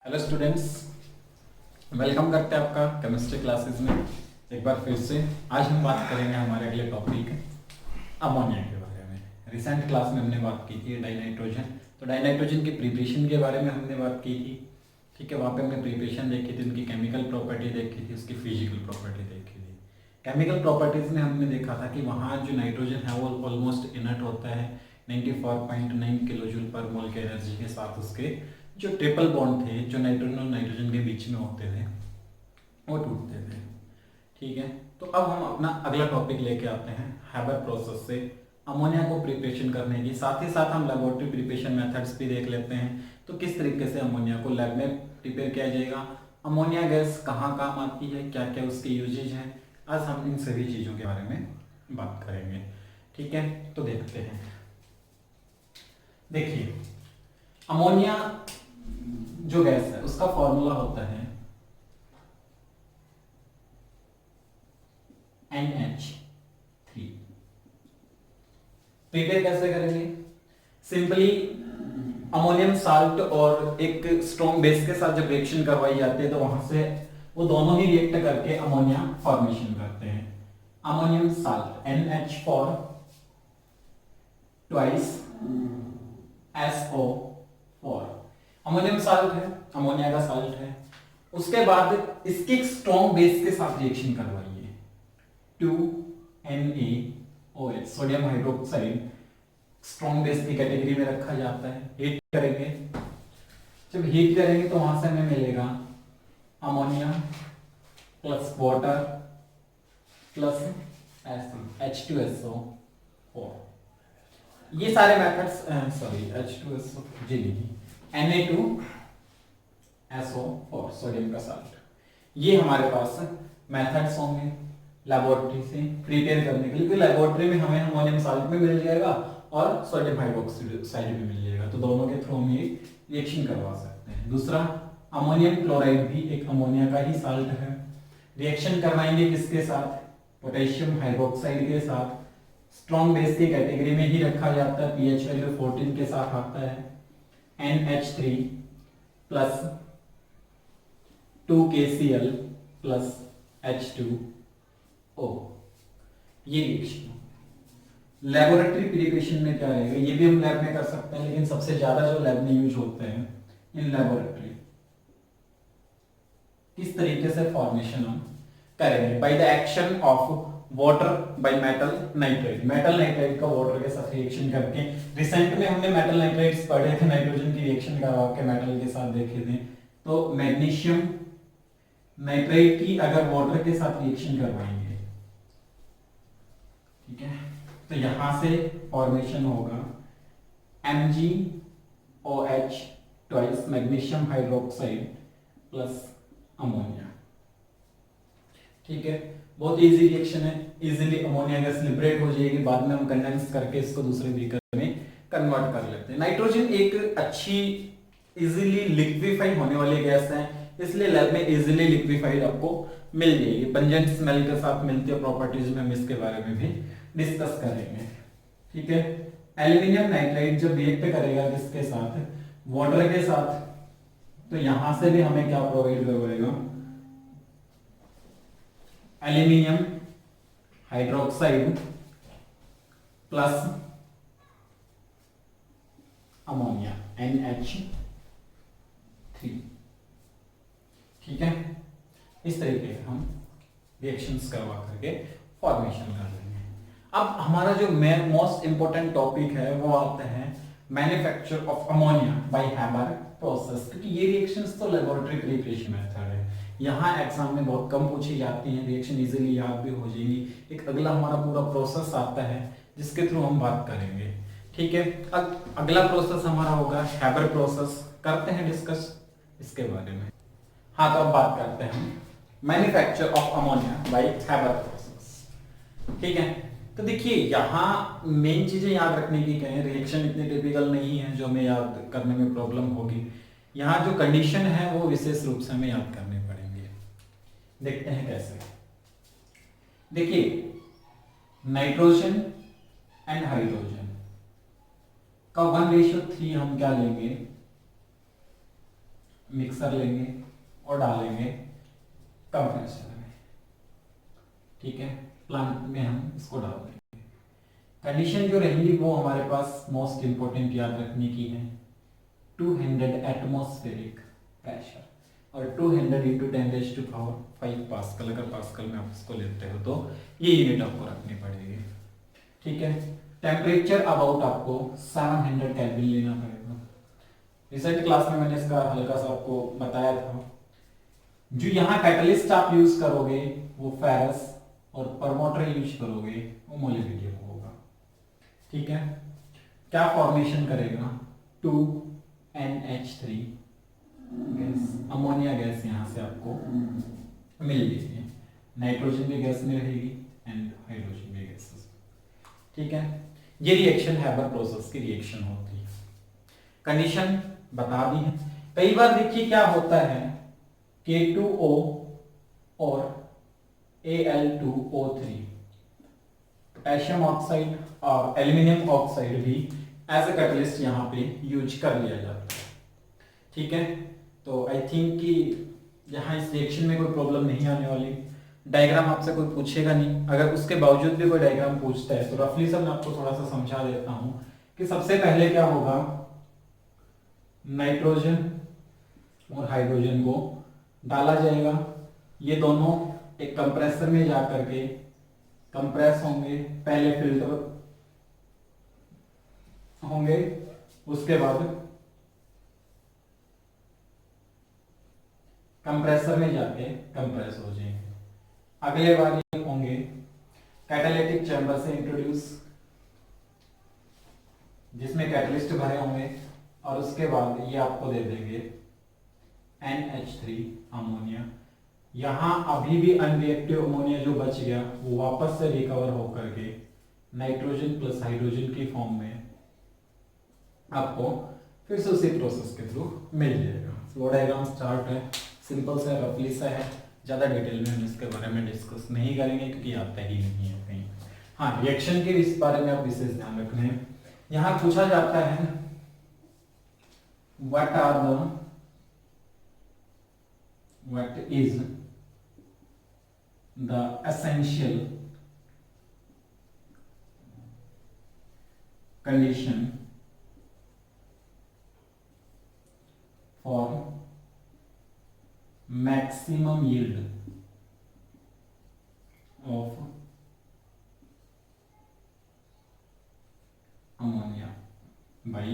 Hello students, welcome करते हैं आपका केमिस्ट्री क्लासेस में एक बार फिर से। आज हम बात करेंगे हमारे अगले टॉपिक अमोनिया के बारे में। रिसेंट क्लास में हमने बात की थी डाइनाइट्रोजन, तो डाइनाइट्रोजन की प्रिपरेशन के बारे में हमने बात की थी। ठीक है, वहाँ पे हमने प्रिपरेशन देखी थी, उनकी केमिकल प्रॉपर्टी देखी थी, उसकी फिजिकल प्रॉपर्टी देखी थी। केमिकल प्रॉपर्टीज में हमने देखा था कि वहाँ जो नाइट्रोजन है वो ऑलमोस्ट इनर्ट होता है, 94.9 किलो जूल पर मोल के एनर्जी के साथ। उसके जो ट्रिपल बॉन्ड थे जो नाइट्रोजन और नाइट्रोजन के बीच में होते थे वो टूटते थे। ठीक है, तो अब हम अपना अगला टॉपिक लेके आते हैं हैबर प्रोसेस से अमोनिया को प्रिपरेशन करने की। साथ ही साथ हम लेबोरेटरी प्रिपरेशन मेथड्स भी देख लेते हैं, तो किस तरीके से अमोनिया को लैब में प्रिपेयर किया जाएगा, अमोनिया गैस कहाँ काम आती है, क्या क्या उसके यूजेज हैं। आज हम इन सभी चीज़ों के बारे में बात करेंगे। ठीक है, तो देखते हैं। देखिए, अमोनिया जो गैस है उसका फॉर्मूला होता है NH3। प्रिपेयर कैसे करेंगे? सिंपली अमोनियम साल्ट और एक स्ट्रॉन्ग बेस के साथ जब रिएक्शन करवाई जाती है तो वहां से वो दोनों ही रिएक्ट करके अमोनिया फॉर्मेशन करते हैं। Ammonium salt NH4 twice SO4 ammonium salt है, अमोनिया का साल्ट है। उसके बाद इसके एक स्ट्रॉन्ग बेस के साथ रिएक्शन करवाइए, 2NaOH sodium hydroxide strong base की कैटेगरी में रखा जाता है। हीट करेंगे, जब हीट करेंगे तो वहां से हमें मिलेगा ammonia plus water plus acid H2SO4। ये सारे मेथड्स, सॉरी H2SO जी नहीं, Na2SO4 सोडियम का साल्ट, ये हमारे पास मेथड्स होंगे लेबोरेटरी से प्रिपेयर करने के लिए। क्योंकि लेबोरेटरी में हमें अमोनियम साल्ट भी मिल जाएगा और सोडियम हाइड्रोक्साइड भी मिल जाएगा, तो दोनों के थ्रू हम ये रिएक्शन करवा सकते हैं। दूसरा, अमोनियम क्लोराइड भी एक अमोनिया का ही साल्ट है। रिएक्शन करवाएंगे किसके साथ? पोटेशियम हाइड्रोक्साइड के साथ। स्ट्रॉन्ग बेस की कैटेगरी में ही रखा जाता है, पीएच वैल्यू 14 के साथ आता है। NH3 plus 2KCl plus H2O, ये रिएक्शन। लेबोरेटरी प्रिपरेशन में क्या रहेगा, ये भी हम लैब में कर सकते हैं, लेकिन सबसे ज्यादा जो लैब में यूज होते हैं इन लेबोरेटरी, किस तरीके से फॉर्मेशन हम करेंगे? By the action of water by metal nitride. Metal nitride का वाटर के साथ रिएक्शन करके, रिसेंट में हमने मेटल नाइट्राइड्स पढ़े थे, नाइट्रोजन की रिएक्शन करवा के मेटल के साथ देखे थे। तो मैग्नीशियम नाइट्राइड की अगर वाटर के साथ रिएक्शन करवाएंगे, ठीक है, तो यहां से फॉर्मेशन होगा MgOH twice magnesium hydroxide plus ammonia. ठीक है, बहुत इजी रिएक्शन है, इजीली अमोनिया गैस लिबरेट हो जाएगी। बाद में हम कंडेंस करके इसको दूसरे बीकर में कन्वर्ट कर लेते हैं। नाइट्रोजन एक अच्छी इजीली लिक्विफाई होने वाली गैस है, इसलिए लैब में इजीली लिक्विफाइड आपको मिल जाएगी। पंजेंट स्मेल के साथ मिलती है प्रॉपर्टीज में, हम इसके बारे में भी डिस्कस करेंगे। ठीक है, एल्यूमिनियम नाइट्राइड जब रिएक्ट करेगा किसके साथ? वाटर के साथ, तो यहां से भी हमें क्या प्रोवाइड करवाएगा? Aluminium hydroxide plus ammonia NH3। ठीक है, इस तरीके से हम रिएक्शंस करवा करके फॉर्मेशन कर लेंगे। अब हमारा जो मोस्ट इंपोर्टेंट टॉपिक है वो आता है manufacture of ammonia bye Haber process, क्योंकि ये रिएक्शंस तो लेबोरेटरी प्रिपरेशन मेथड है, यहाँ एग्जाम में बहुत कम पूछी जाती हैं, रिएक्शन इजीली याद भी हो जाएगी। एक अगला हमारा पूरा प्रोसेस आता है जिसके थ्रू हम बात करेंगे। ठीक है, अगला प्रोसेस हमारा होगा हैबर प्रोसेस। करते हैं डिस्कस इसके बारे में। हाँ, तो अब बात करते हैं manufacture of ammonia bye Haber process. ठीक है, तो देखिए यहाँ मेन चीजें याद रखने की क्या है, रिएक्शन इतनी टिपिकल नहीं है जो हमें याद करने में प्रॉब्लम होगी। यहाँ जो कंडीशन है वो विशेष रूप से हमें याद करने पड़ेंगे। देखते हैं कैसे। देखिए, नाइट्रोजन एंड हाइड्रोजन का 1:3 हम क्या लेंगे? मिक्सर लेंगे और डालेंगे कंप्रेसर में, ठीक है, प्लांट में हम इसको डाल देंगे। कंडीशन जो रहेंगी वो हमारे पास मोस्ट इंपोर्टेंट याद रखने की है, 200 एटमॉस्फेरिक प्रेशर और 200 इंटू 10⁵ पास्कल, अगर पास्कल में आप इसको लेते हो तो ये यूनिट आपको रखनी पड़ेगी, ठीक है। टेम्परेचर अबाउट आपको 700 केल्विन लेना पड़ेगा। रिसेंट क्लास में मैंने इसका हल्का सा आपको बताया था। जो यहाँ कैटलिस्ट आप यूज करोगे वो फेरस और प्रमोटर यूज करोगे वो मोलिब्डेनम होगा, ठीक है। क्या फॉर्मेशन करेगा, 2NH3 गैस, अमोनिया गैस यहाँ से आपको मिल गई, नाइट्रोजन भी गैस में रहेगी एंड हाइड्रोजन भी गैस, ठीक है। ये रिएक्शन हैबर प्रोसेस की रिएक्शन होती है। कंडीशन बता दी है। कई बार देखिए क्या होता है, K2O और Al2O3, पोटेशियम ऑक्साइड और एल्यूमिनियम ऑक्साइड भी एज अ कैटलिस्ट यहाँ पे यूज कर लिया जाता है, ठीक है। तो आई थिंक कि यहाँ इस रिएक्शन में कोई प्रॉब्लम नहीं आने वाली। डायग्राम आपसे कोई पूछेगा नहीं, अगर उसके बावजूद भी कोई डायग्राम पूछता है तो रफली सब मैं आपको थोड़ा सा समझा देता हूं कि सबसे पहले क्या होगा, नाइट्रोजन और हाइड्रोजन को डाला जाएगा, ये दोनों एक कंप्रेसर में जा करके कंप्रेस होंगे, पहले फिल्टर होंगे, उसके बाद कंप्रेसर में जाके कंप्रेस हो जाएंगे। अगले बार ये होंगे कैटालिटिक चैम्बर से इंट्रोड्यूस, जिसमें कैटलिस्ट भरे होंगे, और उसके बाद ये आपको दे देंगे NH3 अमोनिया। यहां अभी भी अनरिएक्टिव अमोनिया जो बच गया वो वापस से रिकवर होकर के नाइट्रोजन प्लस हाइड्रोजन की फॉर्म में आपको फिर से उसी प्रोसेस के थ्रू मिल जाएगा। फ्लो डायग्राम स्टार्ट है, सिंपल सा रफली सा है, ज़्यादा डिटेल में हम इसके बारे में डिस्कस नहीं करेंगे क्योंकि आता ही नहीं है कहीं। हाँ, रिएक्शन के इस बारे में आप विशेष ध्यान रखना है। यहाँ पूछा जाता है what is the essential condition for maximum yield of ammonia by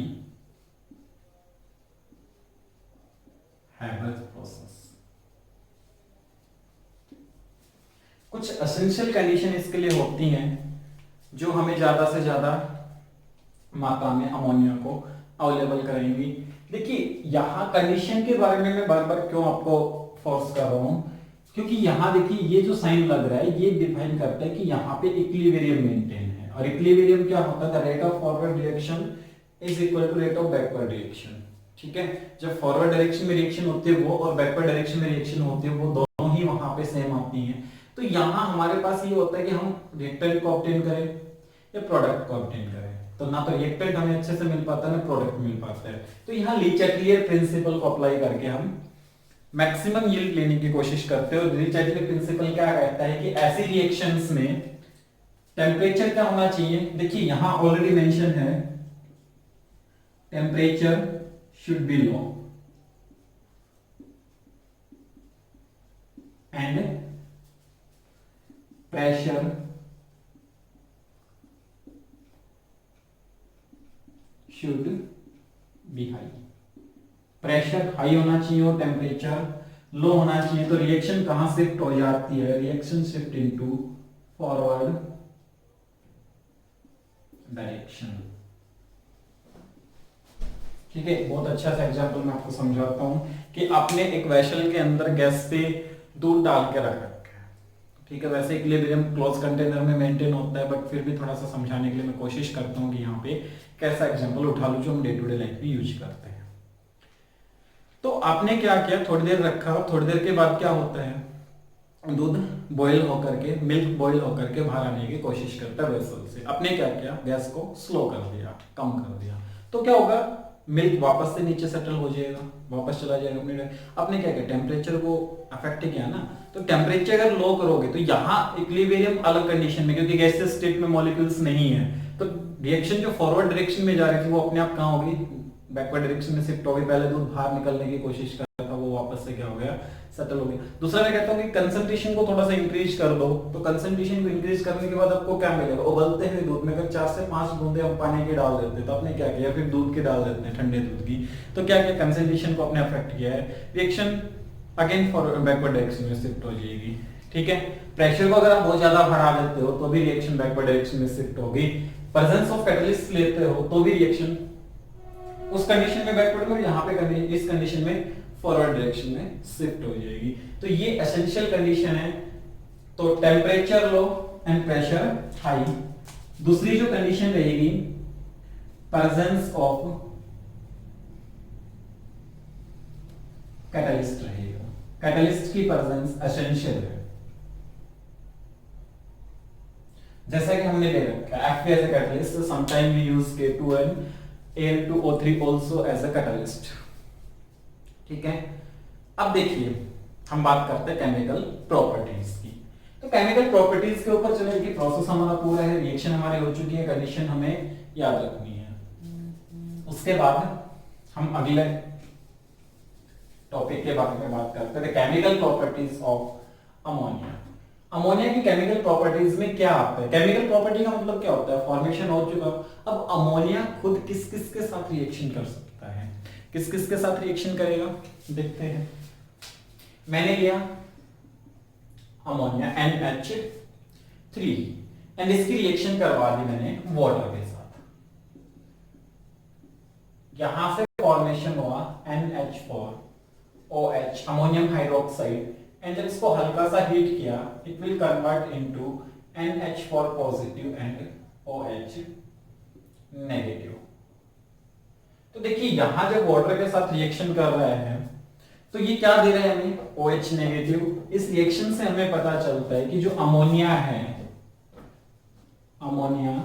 Haber process। कुछ एसेंशियल कंडीशन इसके लिए होती हैं जो हमें ज्यादा से ज्यादा मात्रा में अमोनिया को अवेलेबल कराएंगी। देखिए यहाँ कंडीशन के बारे में मैं बार बार क्यों आपको फोर्स कर रहा हूं, क्योंकि यहाँ देखिए ये जो साइन लग रहा है ये डिफाइन करता है कि यहाँ पे इक्विलिब्रियम मेंटेन है, और इक्विलिब्रियम क्या होता है, the rate of forward reaction is equal to rate of backward reaction, ठीक है। जब फॉरवर्ड डायरेक्शन में रिएक्शन होती है वो और बैकवर्ड डायरेक्शन में रिएक्शन होती है वो दोनों ही वहां पे सेम आती हैं। तो यहाँ हमारे पास ये होता है कि हम रिएक्टेंट को ऑब्टेन करें या प्रोडक्ट को ऑब्टेन करें, तो ना तो रिएक्टेंट हमें अच्छे से मिल पाता है ना प्रोडक्ट मिल पाता है। तो यहाँ ली चैटलियर प्रिंसिपल को अप्लाई करके हम मैक्सिमम यील्ड लेने की कोशिश करते हैं। और ली चैटलियर प्रिंसिपल क्या कहता है कि ऐसी रिएक्शंस में टेम्परेचर क्या होना चाहिए, देखिए यहाँ ऑलरेडी मेंशन है temperature should be low and pressure should be high। Pressure high होना चाहिए और टेम्परेचर लो होना चाहिए। तो रिएक्शन कहां शिफ्ट हो जाती है, reaction shift into forward direction, ठीक है। बहुत अच्छा सा एग्जांपल मैं आपको समझाता हूं कि आपने एक वेसल के अंदर गैस पे दूध डाल के रख रखा है, ठीक है। वैसे इक्विलिब्रियम क्लोज कंटेनर में मेंटेन होता है, बट फिर भी थोड़ा सा समझाने के लिए मैं कोशिश करता हूं कि यहाँ पे कैसा एग्जांपल उठा लूं जो हम डे टू डे लाइफ में यूज करते हैं। तो आपने क्या किया, थोड़ी देर रखा, थोड़ी देर के बाद क्या होता है, दूध बॉईल होकर के, मिल्क बॉईल होकर के बाहर आने की कोशिश करता है वेसल से। आपने क्या किया, गैस को स्लो कर दिया, कम कर दिया, तो क्या होगा, मिल्क वापस से नीचे सेटल हो जाएगा, वापस चला जाएगा अपने। आपने क्या किया, टेम्परेचर को अफेक्ट किया ना, तो टेम्परेचर अगर लो करोगे तो यहाँ इक्विलिब्रियम अलग कंडीशन में, क्योंकि गैसियस स्टेट में मॉलिक्यूल्स नहीं है, तो रिएक्शन जो फॉरवर्ड डायरेक्शन में जा रही थी वो अपने आप कहाँ होगी, बैकवर्ड डायरेक्शन में शिफ्ट हो गई। पहले दूध बाहर निकलने की कोशिश कर रहा था, वो वापस से क्या हो गया, सेटल हो गया। दूसरा मैं कहता हूँ कि कंसंट्रेशन को थोड़ा सा इंक्रीज कर दो, तो कंसंट्रेशन को इंक्रीज करने के बाद आपको क्या मिलेगा, उबलते हुए दूध में अगर 4 से 5 बूंदे हम पानी की डाल देते हैं, तो आपने क्या किया, फिर दूध की डाल देते हैं, ठंडे दूध की, तो क्या किया, कंसंट्रेशन को अपने अफेक्ट किया है, reaction again for backward direction में शिफ्ट हो जाएगी। ठीक है, प्रेशर को अगर आप बहुत ज्यादा बढ़ा देते हो तो भी रिएक्शन बैकवर्ड डायरेक्शन में शिफ्ट होगी। प्रेजेंस ऑफ कैटलिस्ट लेते हो तो भी रिएक्शन उस कंडीशन में बैकवर्ड में, यहाँ पे इस कंडीशन में फॉरवर्ड डायरेक्शन में शिफ्ट हो जाएगी। तो ये एसेंशियल कंडीशन है। तो temperature low and pressure high. दूसरी जो कंडीशन रहेगी, प्रेजेंस ऑफ कैटलिस्ट रहेगा। कैटलिस्ट की प्रेजेंस एसेंशियल है। जैसा कि हमने ले रखा है Fe as a catalyst, so sometime we use K2N Al2O3 also as a catalyst। ठीक है, अब देखिए हम बात करते हैं केमिकल प्रॉपर्टीज की। तो केमिकल प्रॉपर्टीज के ऊपर चले कि प्रोसेस हमारा पूरा है, रिएक्शन हमारी हो चुकी है, कंडीशन हमें याद रखनी है। उसके बाद हम अगले टॉपिक के बारे में बात करते हैं, chemical properties of ammonia. Ammonia की केमिकल प्रॉपर्टीज में क्या आता है, केमिकल प्रॉपर्टी का मतलब क्या होता है, फॉर्मेशन हो चुका। अब अमोनिया खुद किस किस के साथ रिएक्शन कर सकता है, किस किस के साथ रिएक्शन करेगा, देखते हैं। मैंने लिया अमोनिया NH3 एंड इसकी रिएक्शन करवा दी मैंने वाटर के साथ। यहां से फॉर्मेशन हुआ NH4OH अमोनियम हाइड्रोक्साइड, एंड जब इसको हल्का सा हीट किया, it will convert into NH4 positive and OH negative. तो देखिए यहां जब वाटर के साथ रिएक्शन कर रहे हैं तो ये क्या दे रहे हैं हमें, OH नेगेटिव। इस रिएक्शन से हमें पता चलता है कि जो अमोनिया है, ammonia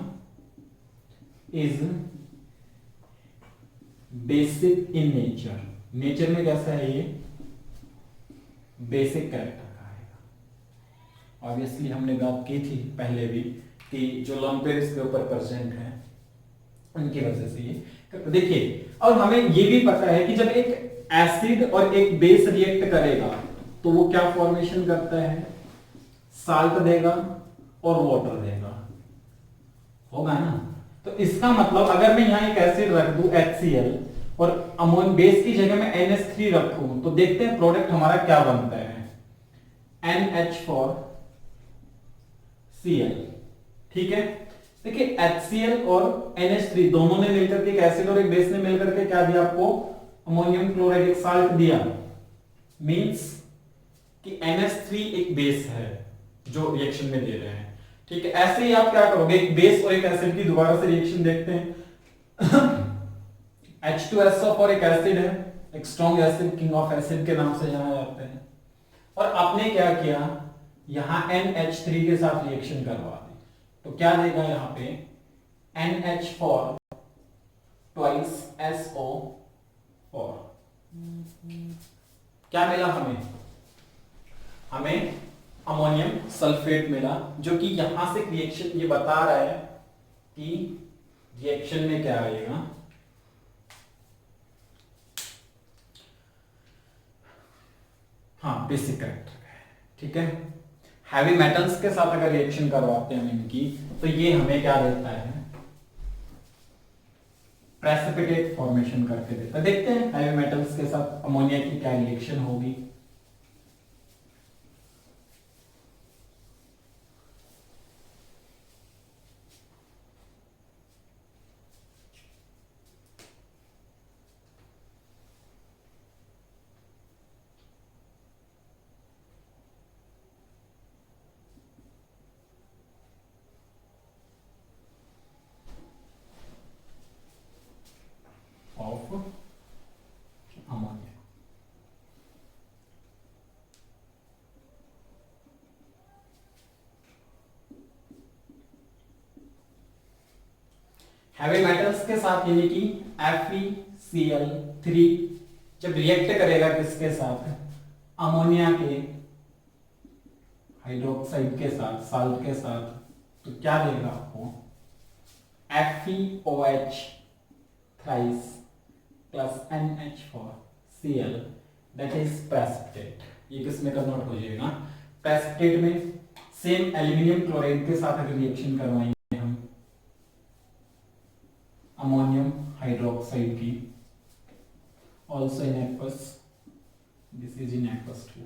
is basic in nature. Nature में कैसा है ये, बेसिक कैरेक्टर का आएगा। ऑब्वियसली हमने बात की थी पहले भी कि जो लोन पेयर इसके ऊपर प्रेजेंट है उनकी वजह से ये। देखिए और हमें ये भी पता है कि जब एक एसिड और एक बेस रिएक्ट करेगा तो वो क्या फॉर्मेशन करता है, साल्ट देगा और वाटर देगा, होगा ना। तो इसका मतलब अगर मैं यहां एक एसिड रख दूं HCl और अमोन बेस की जगह में NH3 रखूं, तो देखते हैं प्रोडक्ट हमारा क्या बनता है, NH4Cl। ठीक है, देखिए HCl और NH3 दोनों ने मिलकर के, एक एसिड और एक बेस ने मिलकर के क्या दिया आपको, अमोनियम क्लोराइड एक साल्ट दिया। मींस कि NH3 एक बेस है जो रिएक्शन में दे रहे हैं। ठीक है, ऐसे ही आप क्या करोगे, एक बेस और एक एसिड की दोबारा से रिएक्शन देखते हैं। H2SO4 एक एसिड है, एक strong acid, king of acid के नाम से जाना जाता है। और आपने क्या किया, यहां NH3 के साथ रिएक्शन करवा दी, तो क्या देगा यहां पे NH4 ट्वाइस SO4। क्या मिला हमें, हमें अमोनियम सल्फेट मिला, जो कि यहां से रिएक्शन ये बता रहा है कि रिएक्शन में क्या आएगा, हाँ बेसिक कैरेक्टर। ठीक है, हैवी मेटल्स के साथ अगर रिएक्शन करवाते हैं इनकी, तो ये हमें क्या देता है, प्रेसिपिटेट फॉर्मेशन करके देता है। देखते हैं हैवी मेटल्स के साथ अमोनिया की क्या रिएक्शन होगी। Of ammonia. हैवी मेटल्स के साथ यानी कि Cl3 जब रिएक्ट करेगा किसके साथ, अमोनिया के हाइड्रोक्साइड के साथ, साल्ट के साथ, तो क्या देगा आपको FeOH thrice plus NH4Cl that is precipitate। ये किसमें कन्वर्ट हो जाएगा, प्रेसिपिटेट में। सेम एल्यूमिनियम क्लोराइड के साथ अगर रिएक्शन करवाएंगे हम अमोनियम हाइड्रोक्साइड की, also in aqueous, this is in aqueous 2,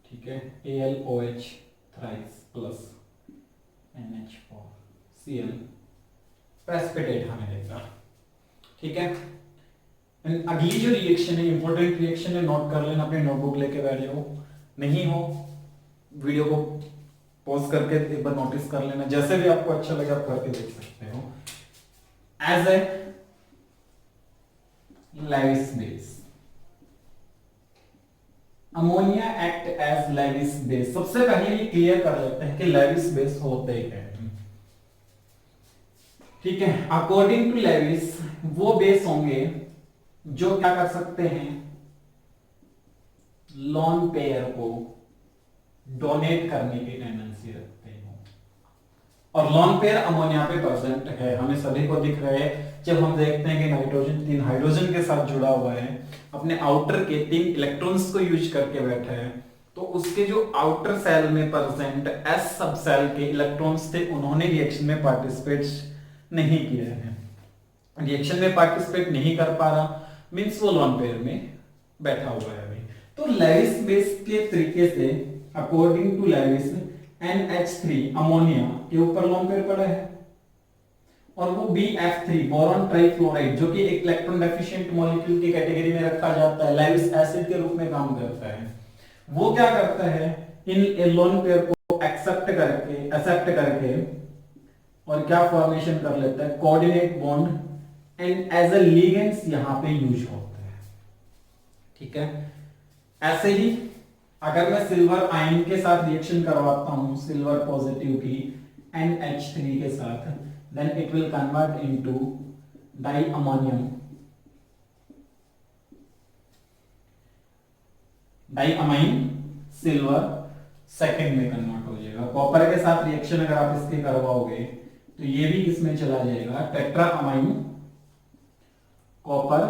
ठीक है, AlOH thrice plus NH4Cl precipitate हमें देगा, ठीक है। अगली जो रिएक्शन है इंपॉर्टेंट रिएक्शन है, नोट कर लेना, अपने नोटबुक लेके बैठ जाओ, नहीं हो वीडियो को पॉज करके एक बार नोटिस कर लेना, जैसे भी आपको अच्छा लगे आप करके देख सकते हो। As a Lewis base, ammonia act as Lewis base. सबसे पहले ये क्लियर कर लेते हैं कि लेविस बेस होते क्या है, ठीक है। अकॉर्डिंग टू लेविस वो बेस होंगे जो क्या कर सकते हैं, लोन पेयर को डोनेट करने की टेंडेंसी रखते हो, और लोन पेयर अमोनिया पे प्रेजेंट है, हमें सभी को दिख रहा है। जब हम देखते हैं कि नाइट्रोजन 3 हाइड्रोजन के साथ जुड़ा हुआ है, अपने आउटर के 3 इलेक्ट्रॉन्स को यूज करके बैठा है, तो उसके जो आउटर सेल में प्रेजेंट एस सब सेल के इलेक्ट्रॉन्स थे, उन्होंने रिएक्शन में पार्टिसिपेट नहीं किया है, रिएक्शन में पार्टिसिपेट नहीं कर पा रहा, मींस वो लोन पेयर में बैठा हुआ है अभी। तो लेविस बेस के तरीके से according to Levi's NH3 ammonia के ऊपर लोन पेयर पड़ा है, और वो BF3 बोरॉन ट्राइफ्लोराइड जो कि एक इलेक्ट्रॉन डेफिशिएंट मॉलिक्यूल की कैटेगरी में रखा जाता है, लेविस एसिड के रूप में काम करता है। वो क्या करता है, इन लोन पेयर को एक्सेप्ट करके और क्या फॉर्मेशन कर लेता है, coordinate bond, and as a ligands यहां पे यूज होता है, ठीक है। ऐसे ही अगर मैं सिल्वर आयन के साथ रिएक्शन करवाता हूं, सिल्वर पॉजिटिव की NH3 के साथ, then it will convert into diammine silver, second में कन्वर्ट हो जाएगा। कॉपर के साथ रिएक्शन अगर आप इसके करवाओगे तो ये भी किसमें चला जाएगा, टेट्रा अमाइन कॉपर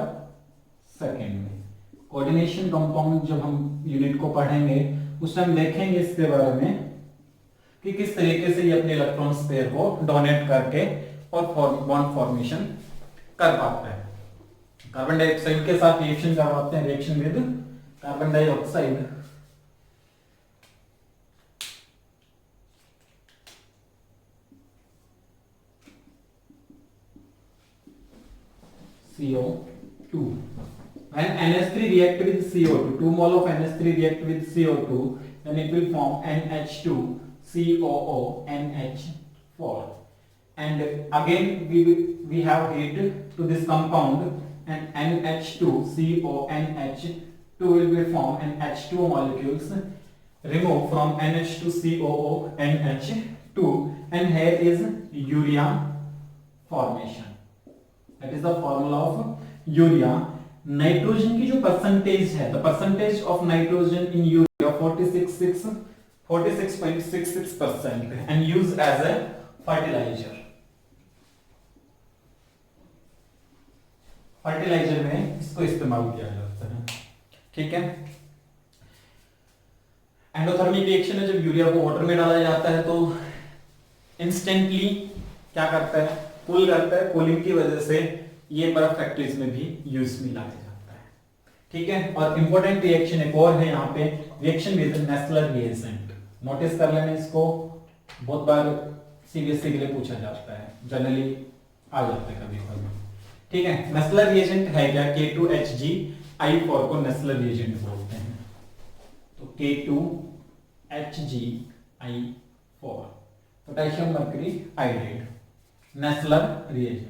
सेकंड में। कोऑर्डिनेशन कंपाउंड जब हम यूनिट को पढ़ेंगे उस टाइम देखेंगे इसके बारे में कि किस तरीके से ये अपने इलेक्ट्रॉन्स पेयर को डोनेट करके और बॉन्ड फॉर्मेशन कर पाता है। कार्बन डाइऑक्साइड के साथ रिएक्शन करवाते हैं, reaction with carbon dioxide, CO2. When NH3 react with CO2, 2 mole of NH3 react with CO2, then it will form NH2 COO NH4. And again we have heat to this compound, and NH2 CO NH2 will be formed, and H2 molecules removed from NH2 COO NH2, and here is urea formation. That is the formula of urea. Nitrogen की जो percentage है, the percentage of nitrogen in urea 46.66% and used as a fertilizer. Fertilizer में इसको इस्तेमाल किया जाता है, ठीक है। एंडोथर्मिक रिएक्शन है, जब यूरिया को वाटर में डाला जाता है तो इंस्टेंटली क्या करता है, कूल करता है, कूलिंग की वजह से ये बर्फ फैक्ट्रीज में भी यूज में लाया जाता है, ठीक है। और इंपॉर्टेंट रिएक्शन एक और है यहाँ पे, reaction with Nessler reagent. Notice कर लेना इसको, बहुत बार सीबीएसई के लिए पूछा जाता है, जनरली आ जाता है कभी कभी, ठीक है। नेस्लर रिएजेंट है क्या, K2HgI4 को नेस्लर रिएजेंट बोलते हैं। तो K2HgI4 potassium mercury iodide, Nessler reagent.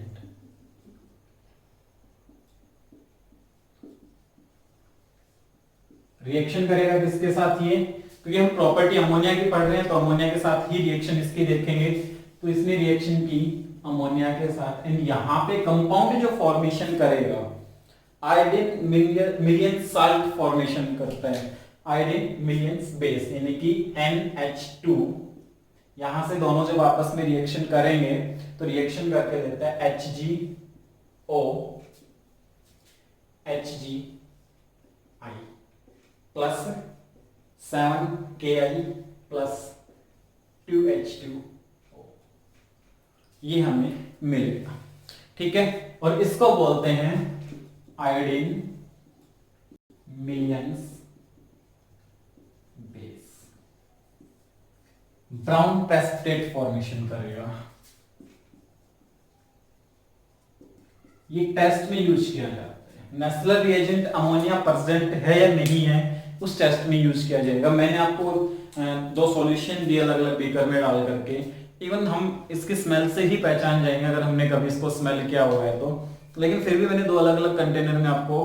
Reaction करेगा किसके साथ ये, क्योंकि हम प्रॉपर्टी अमोनिया की पढ़ रहे हैं तो अमोनिया के साथ ही रिएक्शन इसकी देखेंगे। तो इसने रिएक्शन की अमोनिया के साथ, एंड यहाँ पे कंपाउंड जो फॉर्मेशन करेगा आयोडीन मिलियन साल्ट फॉर्मेशन करता है, आयोडीन मिलियंस बेस यानी कि NH2। यहां से दोनों जब आपस में रिएक्शन करेंगे तो रिएक्शन करके देता है HgO HgI plus 7Ki plus 2H2O, ये हमें मिलेगा। ठीक है, और इसको बोलते हैं iodine millions base. Brown precipitate formation करेगा। ये टेस्ट में यूज किया जाता है। नेस्लर रिएजेंट अमोनिया प्रेजेंट है या नहीं है उस टेस्ट में यूज किया जाएगा। मैंने आपको दो सॉल्यूशन दिए अलग अलग बीकर में डाल करके, इवन हम इसकी स्मेल से ही पहचान जाएंगे अगर हमने कभी इसको स्मेल किया हुआ है तो, लेकिन फिर भी मैंने दो अलग अलग कंटेनर में आपको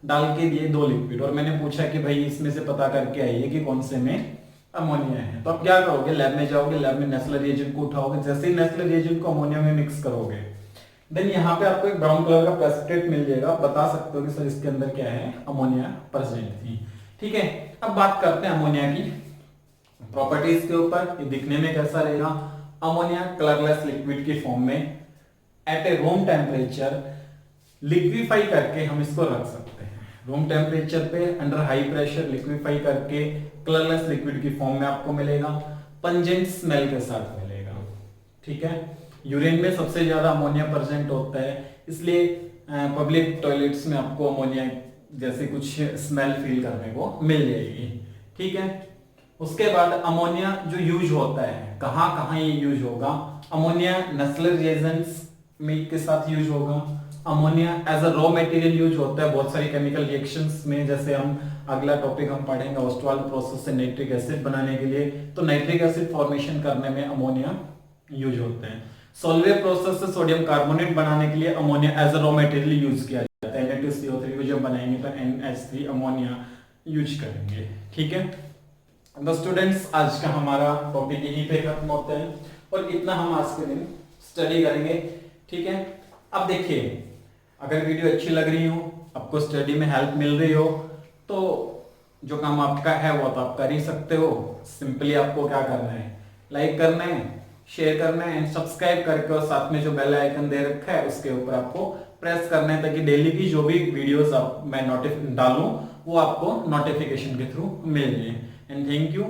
डाल के दिए दो लिक्विड, और मैंने पूछा कि भाई इसमें से पता करके आइए कि कौन से में अमोनिया है। तो आप क्या करोगे, लैब में जाओगे, लैब में नेस्लर रिएजेंट को उठाओगे, जैसे ही नेस्लर रिएजेंट को अमोनिया में मिक्स करोगे देन यहाँ पे आपको एक ब्राउन कलर का प्रेसिपिटेट मिल जाएगा। आप बता सकते हो कि सर इसके अंदर क्या है, अमोनिया प्रेजेंट थी। ठीक है, अब बात करते हैं अमोनिया की प्रॉपर्टीज के ऊपर। ये दिखने में कैसा रहेगा, अमोनिया कलरलेस लिक्विड की फॉर्म में एट ए रूम टेम्परेचर लिक्विफाई करके हम इसको रख सकते हैं। रूम टेम्परेचर पे अंडर हाई प्रेशर लिक्विफाई करके कलरलेस लिक्विड की फॉर्म में आपको मिलेगा, पंजेंट स्मेल के साथ मिलेगा। ठीक है, यूरिन में सबसे ज्यादा अमोनिया प्रेजेंट होता है, इसलिए पब्लिक टॉयलेट्स में आपको अमोनिया जैसे कुछ स्मेल फील करने को मिल जाएगी। ठीक है, उसके बाद अमोनिया जो यूज होता है, कहां कहां ये यूज होगा, अमोनिया नेस्लर रिएजेंट्स में के साथ यूज होगा, ammonia as a raw material use होता है बहुत सारी केमिकल रिएक्शंस में, जैसे हम अगला टॉपिक हम पढ़ेंगे ऑस्टवाल प्रोसेस से नाइट्रिक एसिड बनाने के लिए, तो नाइट्रिक एसिड फॉर्मेशन करने में अमोनिया यूज होते हैं। सोलवे प्रोसेस से सोडियम कार्बोनेट बनाने के लिए ammonia as a raw material use किया जाता है। Na2CO3 को जब बनाएंगे तो NH3 अमोनिया यूज करेंगे। ठीक है, तो स्टूडेंट्स आज का हमारा टॉपिक यहीं पे खत्म होता है और इतना हम आज के दिन स्टडी करेंगे। ठीक है, अब देखिए अगर वीडियो अच्छी लग रही हो, आपको स्टडी में हेल्प मिल रही हो, तो जो काम आपका है वो तो आप कर ही सकते हो। सिंपली आपको क्या करना है, लाइक करना है, शेयर करना है एंड सब्सक्राइब करके, और साथ में जो बेल आइकन दे रखा है उसके ऊपर आपको प्रेस करना है, ताकि डेली की जो भी वीडियोस मैं डालूं वो आपको नोटिफिकेशन के थ्रू मिल जाए। And thank you.